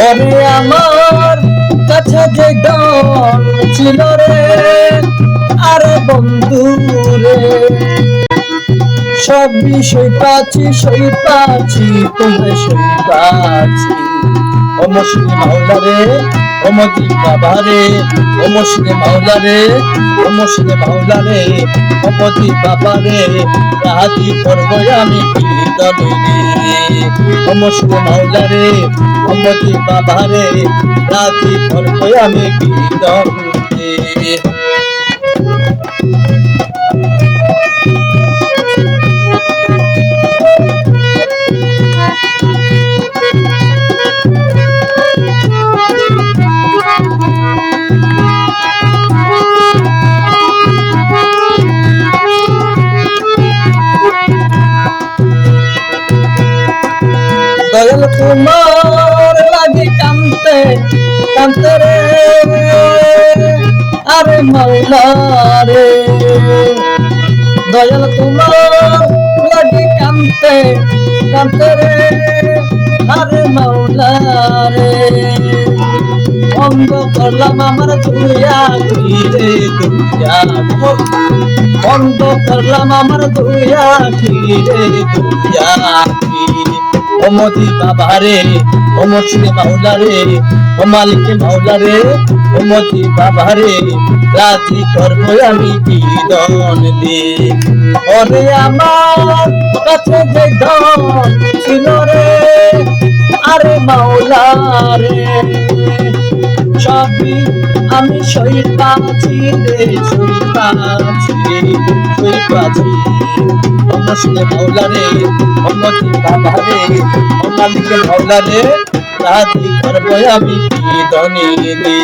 ওরে আমার কাছে যে ডন ছিল রে, আরে বন্ধু রে, সব বিষয় পাচ্ছি তোমায় সই পাচ্ছি। ও মুর্শিদ মাওলা রে, ও মতি বাবা রে, ও মুর্শিদ মাওলা রে, ও মুর্শিদ মাওলা রে, ও মতি বাবা রে, রাতি করব আমি কীর্তনে রে। ও মুর্শিদ মাওলা রে, ও মতি বাবা রে, রাতি করব আমি কীর্তনে। দয়াল তোমার লাগি কান্তে কান্তে রে, আরে মাওলা রে, দয়াল তোমার লাগি কান্তে কান্তে রে, আরে মাওলা রে, বন্ধ করলাম আমার দুইয়া রে দুইয়া, বন্ধ করলাম আমার দুইয়া রে দুইয়া। ও মতি বাবা রে, ও মুর্শিদ মাওলা রে, ও মালিক মাওলা রে, ও মতি বাবা রে, রাজি করবো আমি কীর্তন দে। ওরে আমার কাছে যে ধন ছিল রে, আরে মাওলা রে, সবই আমি সই পাচ্ছি রে, সই পাচ্ছি, সই পাচ্ছি। ও মুর্শিদ মাওলা রে, ও মতি বাবা রে, ও মালিক মাওলা রে, রাজি করবো আমি কীর্তনে রে।